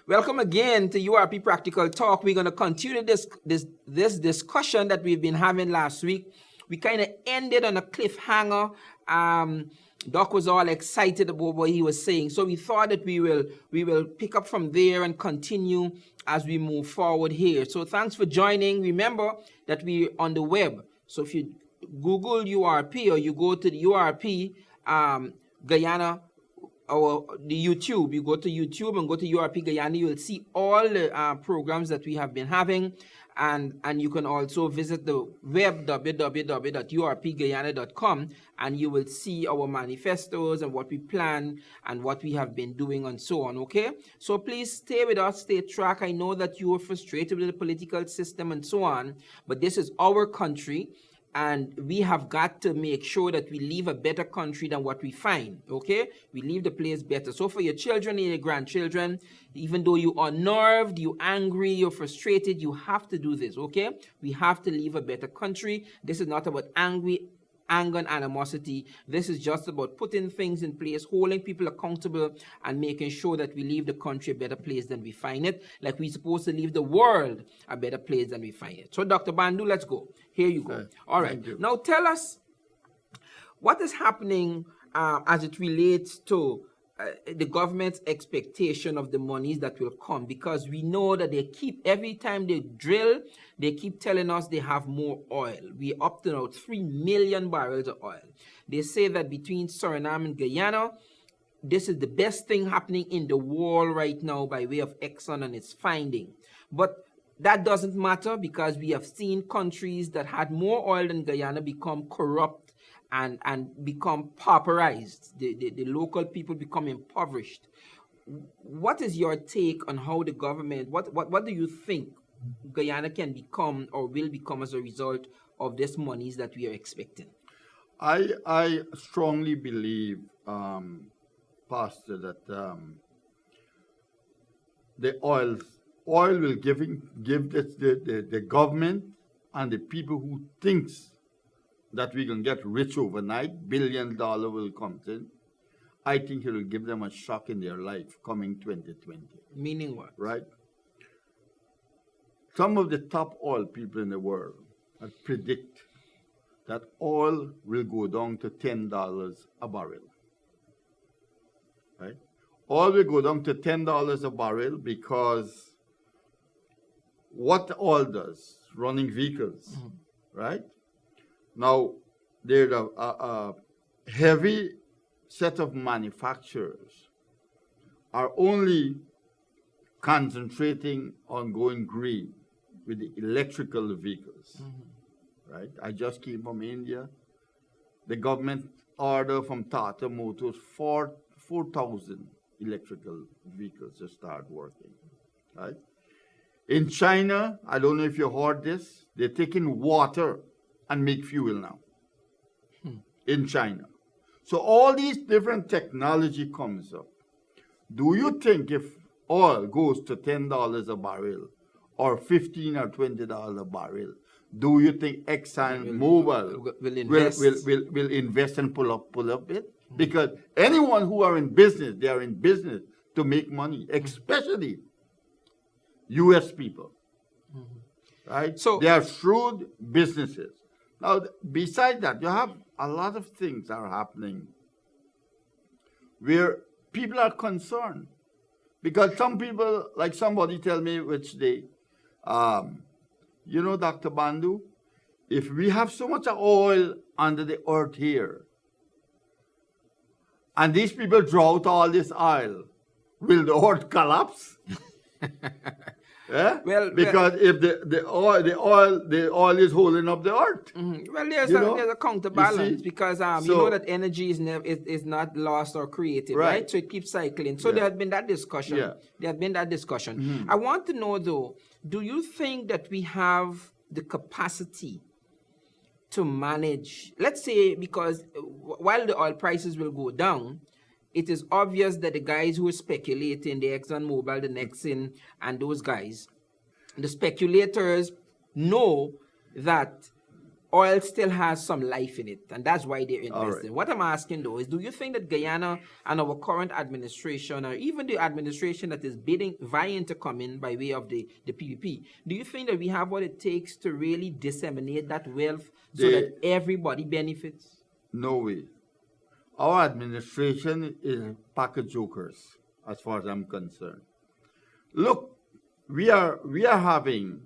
Welcome again to URP Practical Talk. We're going to continue this discussion that we've been having last week. We kind of ended on a cliffhanger. Doc was all excited about what he was saying, so we thought that we will pick up from there and continue as we move forward here. So thanks for joining. Remember that we're on the web. So if you Google URP or you go to the URP Guyana, or the YouTube, you go to YouTube and go to URP Guyana, you will see all the programs that we have been having, and you can also visit the web www.urpguyana.com, and you will see our manifestos and what we plan and what we have been doing and so on. Okay, so please stay with us, stay track. I know that you are frustrated with the political system and so on, but this is our country, and we have got to make sure that we leave a better country than what we find, okay? We leave the place better. So for your children and your grandchildren, even though you are nerved, you're angry, you're frustrated, you have to do this, okay? We have to leave a better country. This is not about anger and animosity. This is just about putting things in place, holding people accountable, and making sure that we leave the country a better place than we find it, like we're supposed to leave the world a better place than we find it. So Dr. Bandu, let's go. Here you go. All right. Now tell us what is happening as it relates to the government's expectation of the monies that will come, because we know that they keep, every time they drill, they keep telling us they have more oil. We're up to now 3 million barrels of oil. They say that between Suriname and Guyana, this is the best thing happening in the world right now by way of Exxon and its finding. But that doesn't matter, because we have seen countries that had more oil than Guyana become corrupt and become pauperized. The local people become impoverished. What is your take on how the government, what do you think Guyana can become or will become as a result of this monies that we are expecting? I strongly believe, Pastor, that the oil will give the government and the people who thinks that we can get rich overnight, $1 billion will come in. I think it will give them a shock in their life coming 2020. Meaning what? Right? Some of the top oil people in the world predict that oil will go down to $10 a barrel. Right? Oil will go down to $10 a barrel because what oil does, running vehicles, right? Now, there's a heavy set of manufacturers are only concentrating on going green with the electrical vehicles, right? I just came from India. The government order from Tata Motors 4,000 electrical vehicles to start working, right? In China, I don't know if you heard this, they're taking water and make fuel now in China. So all these different technology comes up. Do you think if oil goes to $10 a barrel or $15 or $20 a barrel, do you think ExxonMobil will invest and pull up it? Because anyone who are in business, they are in business to make money, especially U.S. people, right? So they are shrewd businesses. Now, besides that, you have a lot of things are happening where people are concerned. Because some people, like somebody tell me which day, you know, Dr. Bandu, if we have so much oil under the earth here, and these people draw out all this oil, will the earth collapse? Yeah? Because if the oil is holding up the earth. Well, there's a counterbalance, because you know that energy is not lost or created, right? So it keeps cycling. So there has been that discussion. There has been that discussion. I want to know though, do you think that we have the capacity to manage, let's say, because while the oil prices will go down, it is obvious that the guys who are speculating, the ExxonMobil, the Nexen, and those guys, the speculators know that oil still has some life in it, and that's why they're All investing. right. What I'm asking though is, do you think that Guyana and our current administration, or even the administration that is vying to come in by way of the PPP, do you think that we have what it takes to really disseminate that wealth so that everybody benefits? No way. Our administration is a pack of jokers, as far as I'm concerned. Look, we are having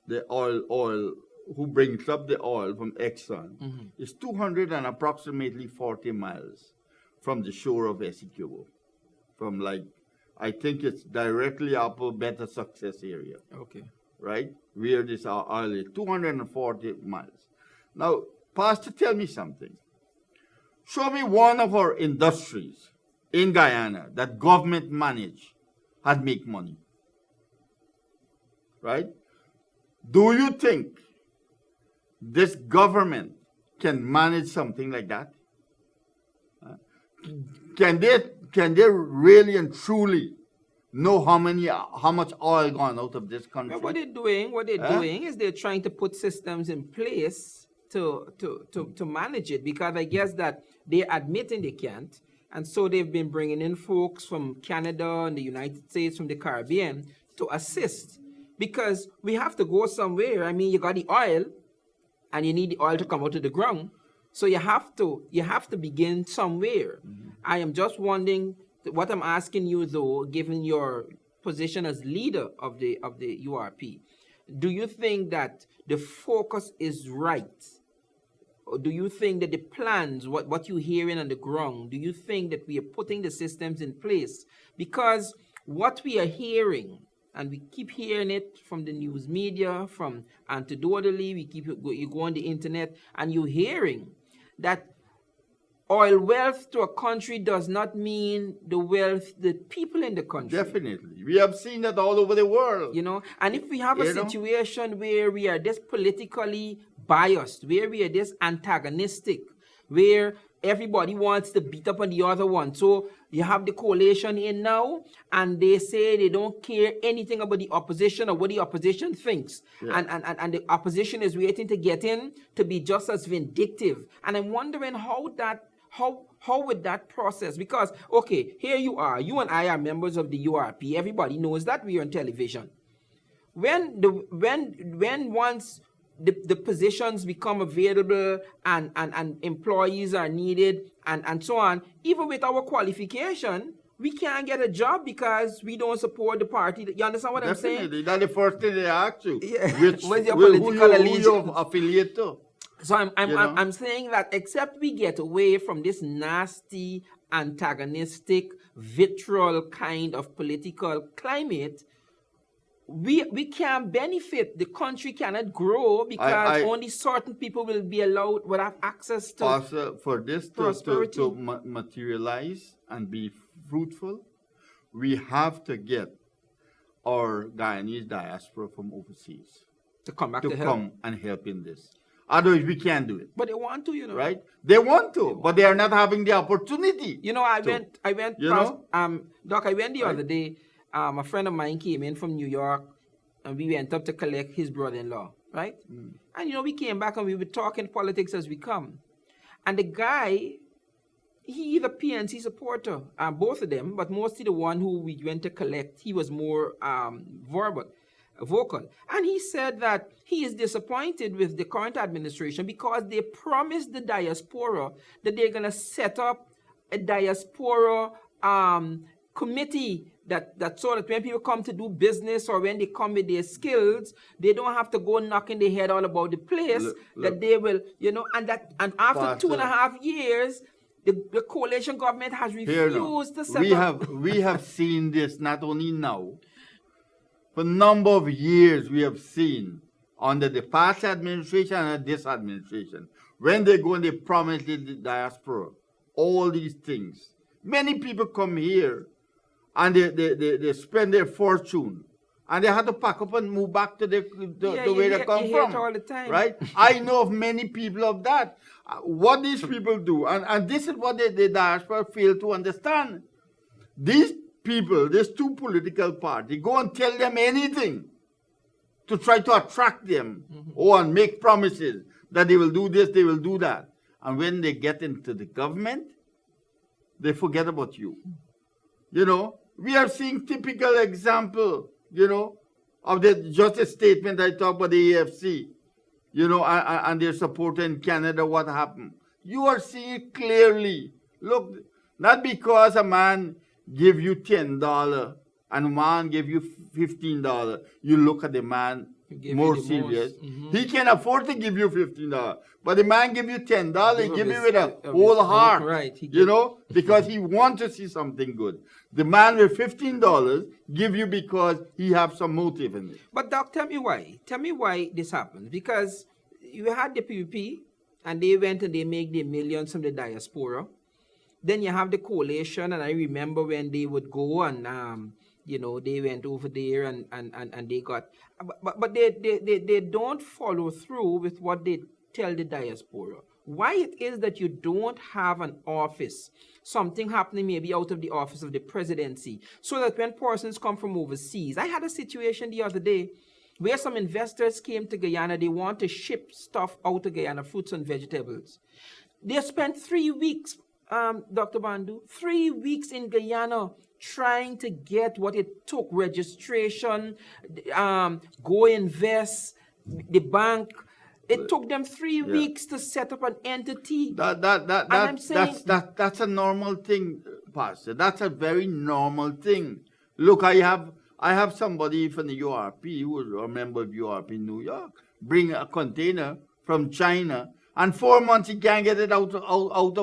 the oil who brings up the oil from Exxon is 200 and approximately 40 miles from the shore of Essequibo, from I think it's directly upper Better Success area. Okay. Right? Where this oil is, 240 miles. Now, Pastor, tell me something. Show me one of our industries in Guyana that government managed had make money. Right? Do you think this government can manage something like that? Can they really and truly know how much oil gone out of this country? Well, what they're doing is they're trying to put systems in place to manage it, because I guess that they're admitting they can't, and so they've been bringing in folks from Canada and the United States, from the Caribbean, to assist, because we have to go somewhere. I mean, you got the oil, and you need the oil to come out of the ground, so you have to begin somewhere. I am just wondering, what I'm asking you though, given your position as leader of the URP, do you think that the focus is right? Or do you think that the plans, what you're hearing on the ground, do you think that we are putting the systems in place? Because what we are hearing, and we keep hearing it from the news media, from anecdotally, you go on the internet, and you're hearing that oil wealth to a country does not mean the wealth the people in the country. Definitely. We have seen that all over the world. And if we have a situation where we are this politically biased, where we are this antagonistic, where everybody wants to beat up on the other one. So you have the coalition in now, and they say they don't care anything about the opposition or what the opposition thinks. Yeah. And the opposition is waiting to get in to be just as vindictive. And I'm wondering how would that process, because, okay, here you are, you and I are members of the URP. Everybody knows that we are on television. When once the positions become available and employees are needed and so on, even with our qualification, we can't get a job because we don't support the party. You understand what I'm saying? Definitely. That's the first thing they ask you. Yeah. What's your political allegiance? Who you affiliate to? So I'm saying that except we get away from this nasty, antagonistic, vitriol kind of political climate, we can't benefit. The country cannot grow because only certain people will have access to Pastor, for this to materialize and be fruitful, we have to get our Guyanese diaspora from overseas to come back to help. Come and help in this. Otherwise, we can't do it. But they want to, Right? They want to, but they are not having the opportunity. I went, Doc, I went the other day. A friend of mine came in from New York, and we went up to collect his brother-in-law, right? And, we came back and we were talking politics as we come. And the guy, he is a PNC supporter, both of them, but mostly the one who we went to collect, he was more vocal. And he said that he is disappointed with the current administration because they promised the diaspora that they're going to set up a diaspora committee that so that when people come to do business or when they come with their skills, they don't have to go knocking their head all about the place. That they will, and after 2.5 years, the coalition government has refused to set up. We have seen this not only now. For a number of years, we have seen under the past administration and this administration, when they go and they promise the diaspora all these things. Many people come here and they spend their fortune, and they have to pack up and move back to the way they come from. All the time. Right? I know of many people of that. What these people do, and this is what the diaspora fail to understand. These people, these two political parties, go and tell them anything to try to attract them or and make promises that they will do this, they will do that. And when they get into the government, they forget about you. You know, we are seeing typical example, you know, of the just a statement I talked about the AFC, you know, and their support in Canada, what happened. You are seeing it clearly. Look, not because a man give you $10 and a man give you $15, you look at the man more serious. He can afford to give you $15, but the man give you $10. He give you with a whole heart, right? You know, because he wants to see something good. The man with $15 give you because he have some motive in it. But Doc, tell me why. Tell me why this happens. Because you had the PPP, and they went and they make the millions from the diaspora. Then you have the coalition, and I remember when they would go and you know, they went over there and they got, but they don't follow through with what they tell the diaspora. Why it is that you don't have an office, something happening maybe out of the office of the presidency, so that when persons come from overseas. I had a situation the other day where some investors came to Guyana. They want to ship stuff out of Guyana, fruits and vegetables. They spent 3 weeks, Dr. Bandu, 3 weeks in Guyana trying to get what it took, registration, go invest, the bank. It took them 3 weeks to set up an entity. That's a normal thing, Pastor. That's a very normal thing. Look, I have somebody from the URP who is a member of URP in New York, bring a container from China, and 4 months he can't get it out of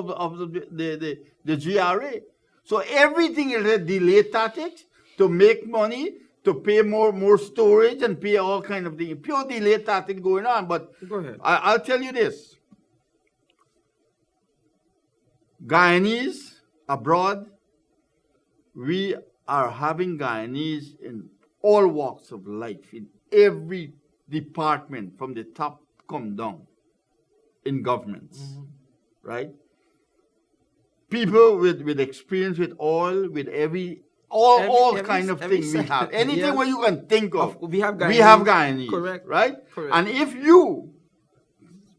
the GRA. So everything is a delay tactics to make money, to pay more storage and pay all kind of things. Pure delay tactic going on. But go ahead. I'll tell you this. Guyanese abroad, we are having Guyanese in all walks of life, in every department, from the top come down, in governments, right? People with experience with oil, with all kind of things we have. Anything where you can think of, we have Guyanese. Correct. Right? Correct. And if you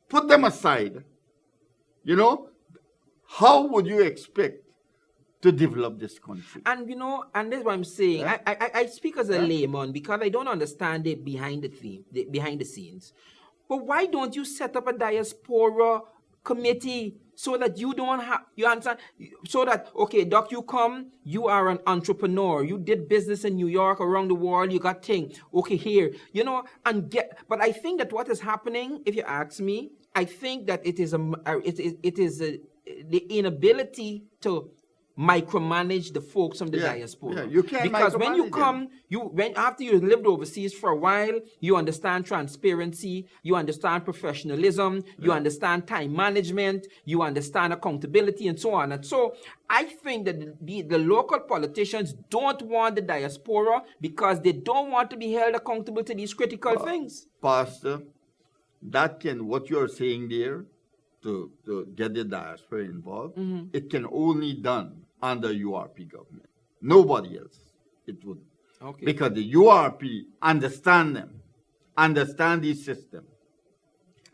put them aside, you know, how would you expect to develop this country? And you know, and that's what I'm saying. Yeah. I speak as a layman because I don't understand it behind the scenes. But why don't you set up a diaspora committee so that you don't have, you understand, so that, okay, Doc, you come, you are an entrepreneur, you did business in New York, around the world, you got things, okay, here, you know, and but I think that what is happening, if you ask me, I think that it is the inability to micromanage the folks from the diaspora. Yeah, you can't, because when you come, after you've lived overseas for a while, you understand transparency, you understand professionalism, you understand time management, you understand accountability, and so on. And so I think that the local politicians don't want the diaspora because they don't want to be held accountable to these critical things. Pastor, what you're saying there, to get the diaspora involved, it can only done under URP government. Nobody else it would. Okay. Because the URP understand these systems.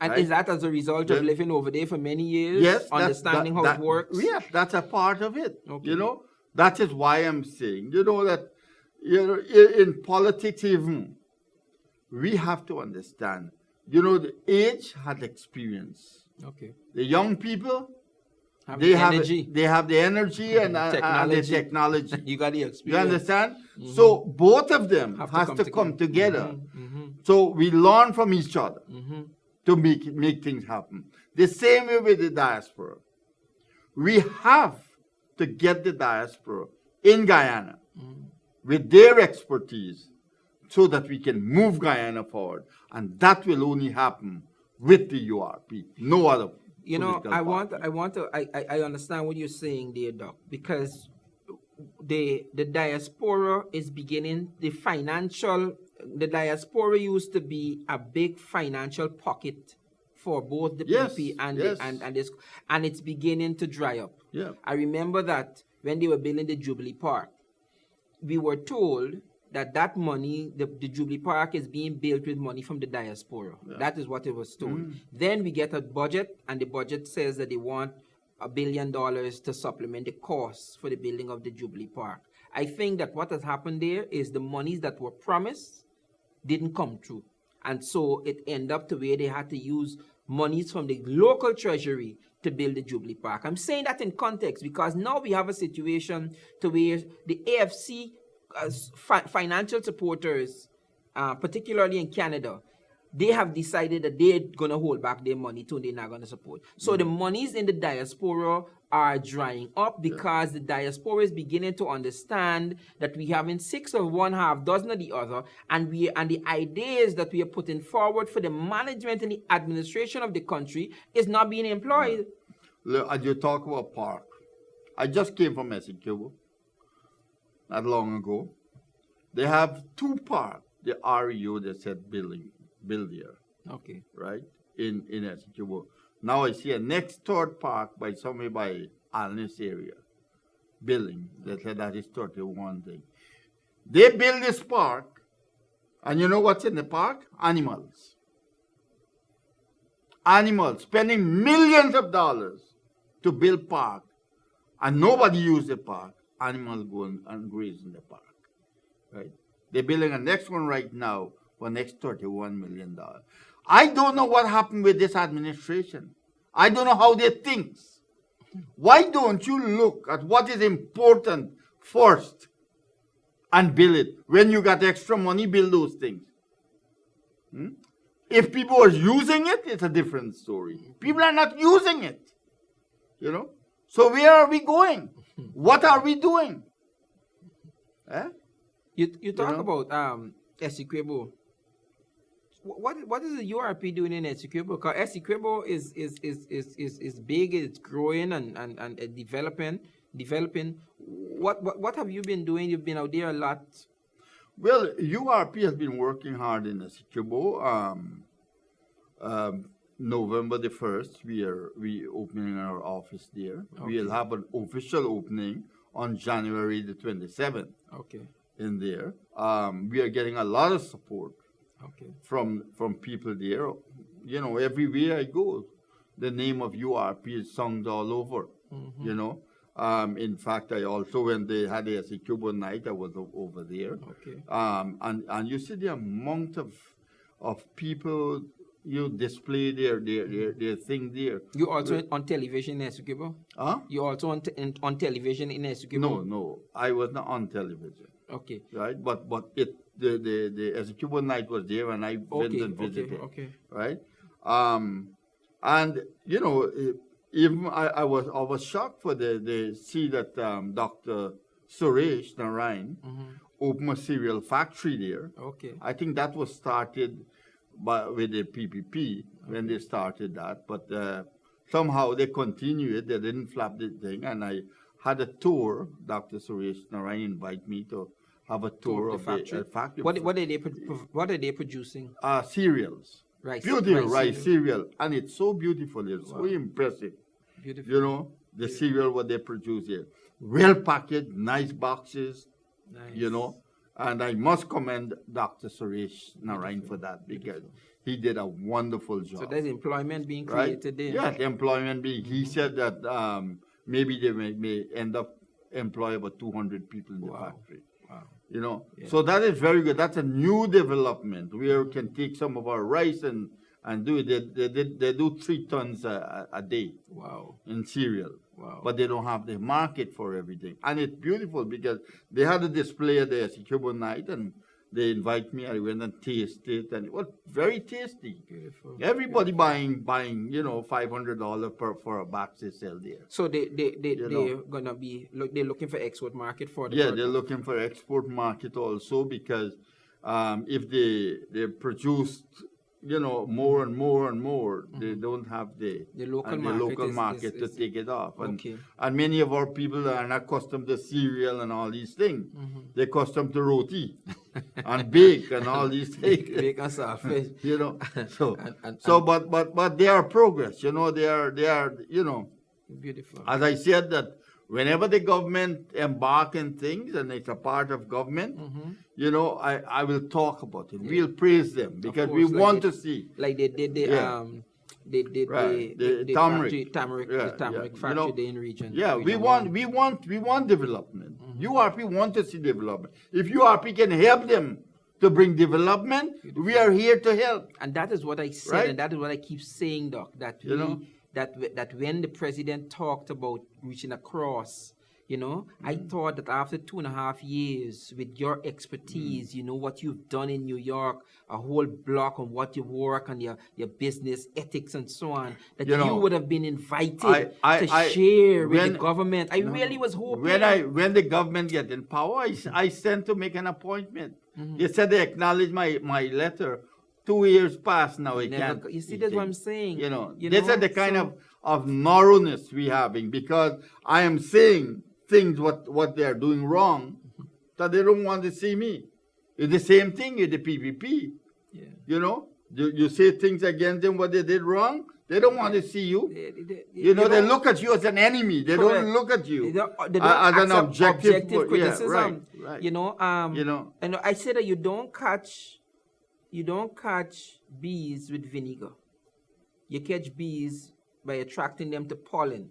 And right? Is that as a result of living over there for many years? Yes. Understanding how it works? Yes, that's a part of it. Okay. You know, that is why I'm saying, you know, that in politics even, we have to understand, you know, the age had experience. Okay. The young people, they have the energy and the technology. You got the experience. You understand? So both of them have to come together. So we learn from each other to make things happen. The same way with the diaspora. We have to get the diaspora in Guyana with their expertise so that we can move Guyana forward. And that will only happen with the URP, no other. You know, I understand what you're saying there, Doc, because the diaspora is beginning, the diaspora used to be a big financial pocket for both the PP and it's beginning to dry up. Yeah. I remember that when they were building the Jubilee Park, we were told that money, the Jubilee Park, is being built with money from the diaspora. Yeah. That is what it was told. Then we get a budget, and the budget says that they want $1 billion to supplement the costs for the building of the Jubilee Park. I think that what has happened there is the monies that were promised didn't come true. And so it ended up to where they had to use monies from the local treasury to build the Jubilee Park. I'm saying that in context because now we have a situation to where the AFC financial supporters, particularly in Canada, they have decided that they're going to hold back their money too, they're not going to support. So the monies in the diaspora are drying up because the diaspora is beginning to understand that we have in 6 of one, half dozen of the other, and the ideas that we are putting forward for the management and the administration of the country is not being employed. Look, as you talk about park, I just came from Essequibo not long ago. They have 2 parks, the REO that said build here, Okay. right, in Essequibo. Now I see a next 3rd park by somewhere by Alness area, building. They said that is 31 thing. They build this park, and you know what's in the park? Animals. Animals, spending millions of dollars to build park, and nobody use the park. Animals go and graze in the park, right? They're building a next one right now for next $31 million. I don't know what happened with this administration. I don't know how they think. Why don't you look at what is important first and build it? When you got extra money, build those things. If people are using it, it's a different story. People are not using it, you know. So where are we going? What are we doing? You talk about Essequibo. What is the URP doing in Essequibo? Because Essequibo is big, it's growing and developing. What have you been doing? You've been out there a lot. Well, URP has been working hard in Essequibo. November the 1st, we opening our office there. Okay. We'll have an official opening on January the 27th. Okay. In there. We are getting a lot of support from people there. You know, everywhere I go, the name of URP is sung all over, you know. In fact, I also, when they had the Essequibo night, I was over there. Okay. And you see the amount of people you display their thing there. You also on television in Essequibo? Huh? You also on television in Essequibo? No, I was not on television. Okay. Right, but the Essequibo night was there, and I went and visited. Okay. Right, and you know, even I was shocked for the see that Dr. Suresh Narayan opened a cereal factory there. Okay. I think that was started with the PPP when they started that, but somehow they continued it. They didn't flap the thing, and I had a tour. Dr. Suresh Narayan invited me to have a tour of the factory. What are they producing? Cereals. Rice. Beautiful rice cereal. And it's so beautiful. It's so impressive. Beautiful. You know, the cereal what they produce here. Well packaged, nice boxes. Nice. You know. And I must commend Dr. Suresh Narayan for that because he did a wonderful job. So there's employment being created there. Yes, employment being. He said that maybe they may end up employ about 200 people in the factory. Wow. You know, so that is very good. That's a new development where we can take some of our rice and do it. They do 3 tons a day. Wow. In cereal. Wow. But they don't have the market for everything. And it's beautiful because they had a display at the Essequibo night and they invite me. I went and tasted it, and it was very tasty. Beautiful. Everybody buying, you know, $500 for a box they sell there. So they're gonna be they're looking for export market for the Yeah, product. they're looking for export market also because if they produce, you know, more and more, they don't have the local market to take it off. And many of our people are not accustomed to cereal and all these things. They're accustomed to roti and bake and all these things. Bake and sausage. You know, but they are progress. You know, they are you know. Beautiful. As I said that whenever the government embark in things and it's a part of government, I will talk about it. We'll praise them because we course, like want they- to see. Like they did the Yeah. they did Right. the Turmeric. factory, tamaric, Yeah, the tamaric yeah. factory there in region. Yeah, region one. we want development. URP want to see development. If URP can help them to bring development, we are here to help. And that is what I said, Right? and that is what I keep saying, Doc. That You know? that when the president talked about reaching across, I thought that after 2.5 years with your expertise, what you've done in New York, a whole block on what you work and your business ethics and so on, that You you, know, would have been invited I- to share with when- the government. I No, really was hoping. when the government get in power, I sent to make an appointment. They said they acknowledged my letter. 2 years passed now. You see, that's what I'm saying. This is the kind of narrowness we having because I am saying things what they are doing wrong that they don't want to see me. It's the same thing with the PPP. Yeah. You say things against them what they did wrong. They don't want to see you. They They look at you as an enemy. They Correct. don't look at you They don't as an accept objective criticism. right. And I said that you don't catch bees with vinegar. You catch bees by attracting them to pollen.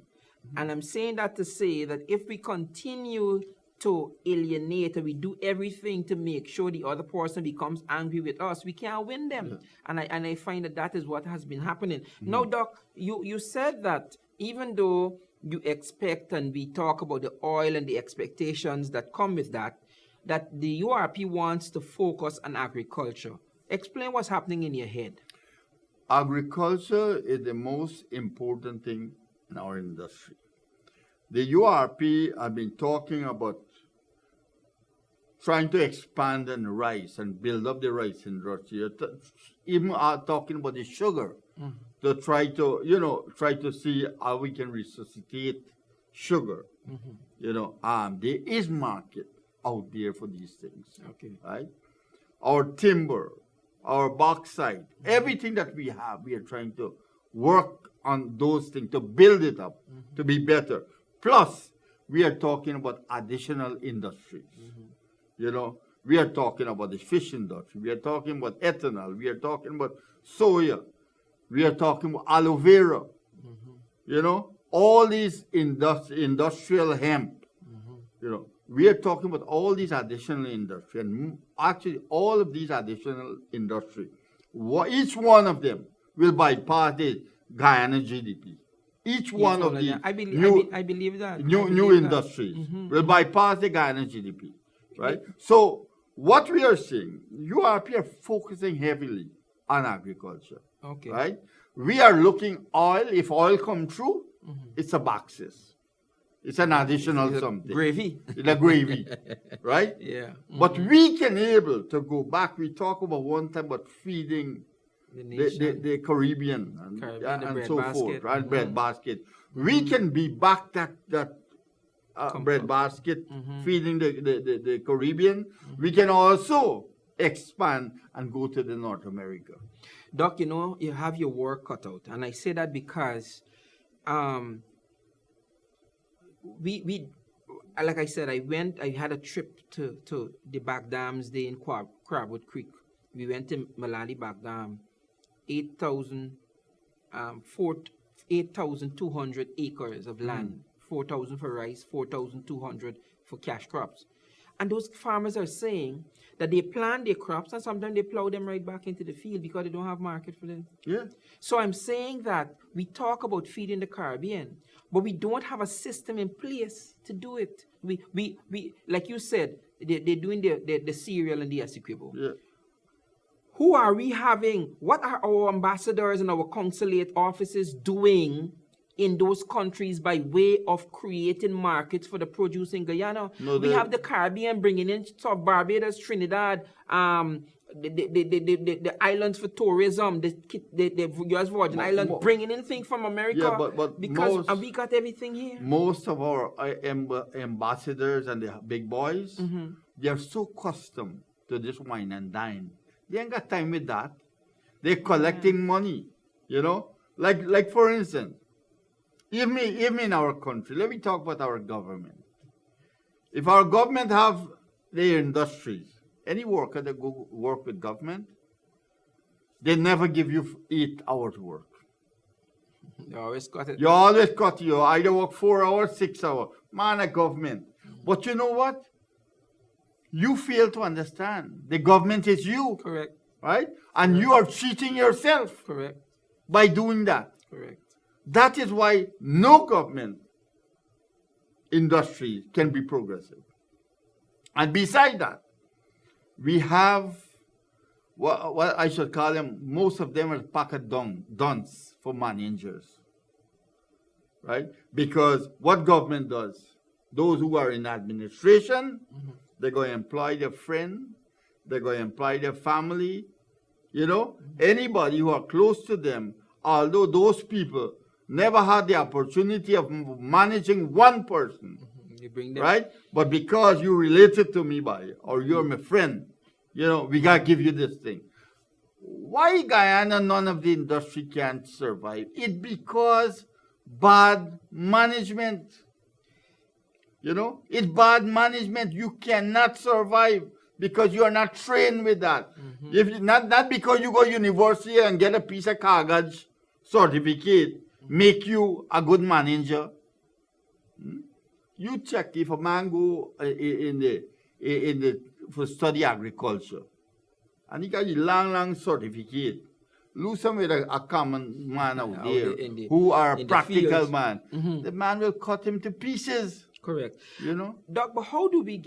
And I'm saying that to say that if we continue to alienate and we do everything to make sure the other person becomes angry with us, we can't win them. And I find that is what has been happening. Now, Doc, you said that even though you expect and we talk about the oil and the expectations that come with that the URP wants to focus on agriculture. Explain what's happening in your head. Agriculture is the most important thing in our industry. The URP have been talking about trying to expand on rice and build up the rice industry. Even talking about the sugar to try to see how we can resuscitate sugar. There is market out there for these things. Okay. Right? Our timber, our bauxite, everything that we have, we are trying to work on those things to build it up to be better. Plus, we are talking about additional industries. We are talking about the fish industry. We are talking about ethanol. We are talking about soya. We are talking about aloe vera. All these industrial hemp. We are talking about all these additional industry. And actually, all of these additional industry, each one of them will bypass the Guyana GDP. Each one of these I believe that. new industries will bypass the Guyana GDP, right? So what we are seeing, URP are focusing heavily on agriculture, Okay. right? We are looking oil. If oil come through, it's a boxes. It's an additional something. Gravy. It's a gravy, right? Yeah. But we can able to go back. We talk about one time about feeding the Caribbean and bread so basket. forth, right? Bread basket. We can be back that bread basket feeding the Caribbean. We can also expand and go to the North America. Doc, you have your work cut out. And I say that because we like I said, I had a trip to the back dams there in Crabwood Creek. We went to Malali back dam, 8,200 acres of land, 4,000 for rice, 4,200 for cash crops. And those farmers are saying that they plant their crops and sometimes they plow them right back into the field because they don't have market for them. Yeah. So I'm saying that we talk about feeding the Caribbean, but we don't have a system in place to do it. We like you said, they're doing the cereal and the Essequibo. Yeah. Who are we having? What are our ambassadors and our consulate offices doing in those countries by way of creating markets for the produce in Guyana? We have the Caribbean bringing in stuff, Barbados, Trinidad, the islands for tourism, the U.S. Virgin Islands, bringing in things from America. Yeah, but because we got everything here. Most of our ambassadors and the big boys, they are so accustomed to this wine and dine. They ain't got time with that. They're collecting money, Like for instance, even in our country, let me talk about our government. If our government have their industries, any worker that go work with government, they never give you 8 hours work. You always got it. You always got you either work 4 hours, 6 hours. Man, a government. But you know what? You fail to understand. The government is you. Correct. Right? And you are cheating yourself Correct. by doing that. Correct. That is why no government industry can be progressive. And beside that, we have what I should call them, most of them are pack of dunce for managers. Right? Because what government does, those who are in administration, they're going to employ their friend, they're going to employ their family, anybody who are close to them, although those people never had the opportunity of managing one person, You bring them. right? But because you related to me or you're my friend, we got to give you this thing. Why Guyana, none of the industry can survive? It's because bad management. It's bad management. You cannot survive because you are not trained with that. If not because you go to university and get a piece of kagaj certificate, make you a good manager. You check if a man go for study agriculture, and he got a long certificate. Lose some with a common man out there who are a practical man. The man will cut him to pieces. Correct. Doc, but how do we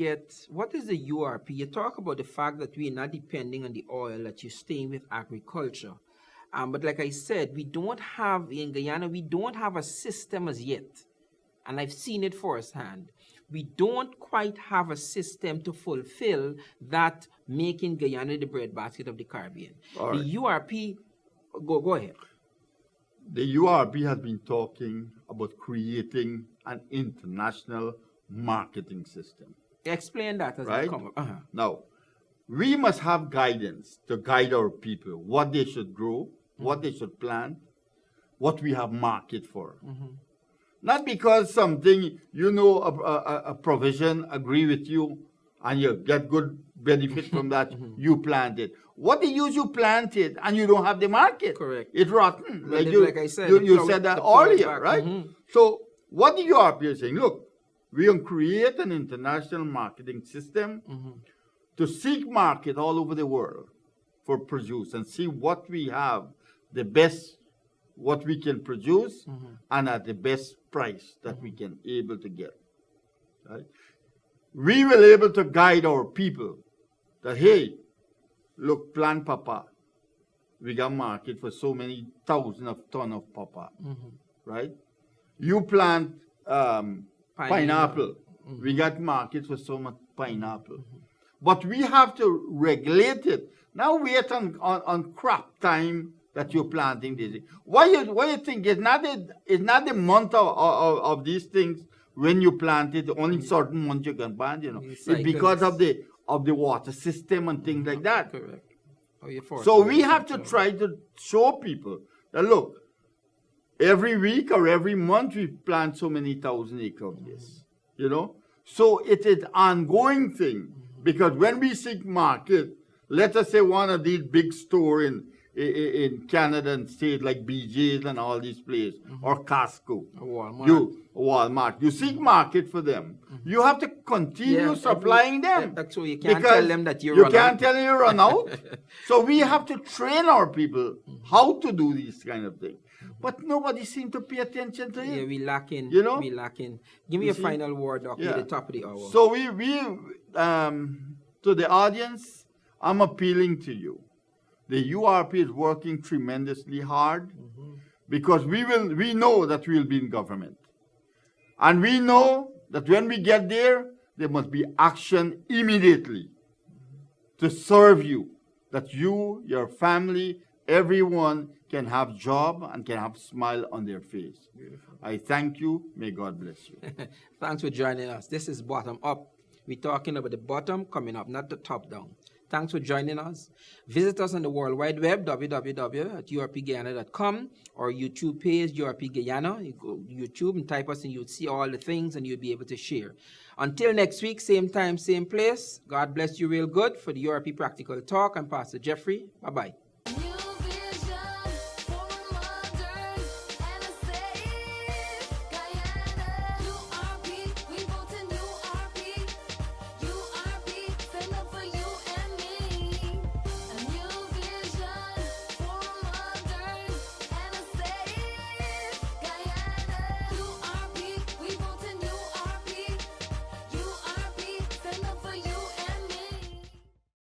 what is the URP? You talk about the fact that we are not depending on the oil, that you're staying with agriculture. But like I said, in Guyana, we don't have a system as yet. And I've seen it firsthand. We don't quite have a system to fulfill that, making Guyana the breadbasket of the Caribbean. All right. The URP, go ahead. The URP has been talking about creating an international marketing system. Explain that as right? I come up. Now, we must have guidance to guide our people, what they should grow, what they should plant, what we have market for. Not because something, a provision agree with you and you get good benefit from that, you plant it. What they use you plant it and you don't have the market. Correct. It's rotten. Like I said, you said that earlier, right? So what the URP is saying, look, we will create an international marketing system to seek market all over the world for produce and see what we have, the best, what we can produce, and at the best price that we can able to get. Right? We will able to guide our people that, hey, look, plant papa. We got market for so many thousands of tons of papa. Right? You plant pineapple. We got market for so much pineapple. But we have to regulate it. Now wait on crop time that you're planting this. Why you think it's not the month of these things when you plant it, only certain months you can plant, It's because of the water system and things like that. Correct. So we have to try to show people that, look, every week or every month we plant so many thousand acres of this, So it is ongoing thing, because when we seek market, let us say one of these big stores in Canada and states like BJ's and all these places, or Costco, Walmart. You seek market for them. You have to continue supplying them. So you can't because tell them that you can't tell them you run out. So we have to train our people how to do these kind of things. But nobody seems to pay attention to it. Yeah, we lacking. We lacking. Give me a final word, Doc, at the top of the hour. So we to the audience, I'm appealing to you. The URP is working tremendously hard because we know that we will be in government. And we know that when we get there must be action immediately to serve you, that you, your family, everyone can have job and can have smile on their face. Beautiful. I thank you. May God bless you. Thanks for joining us. This is Bottom Up. We're talking about the bottom coming up, not the top down. Thanks for joining us. Visit us on the World Wide Web, www.urpguyana.com, or YouTube page, URP Guyana. You go YouTube and type us and you'll see all the things and you'll be able to share. Until next week, same time, same place. God bless you real good. For the URP Practical Talk, I'm Pastor Jeffrey. Bye-bye.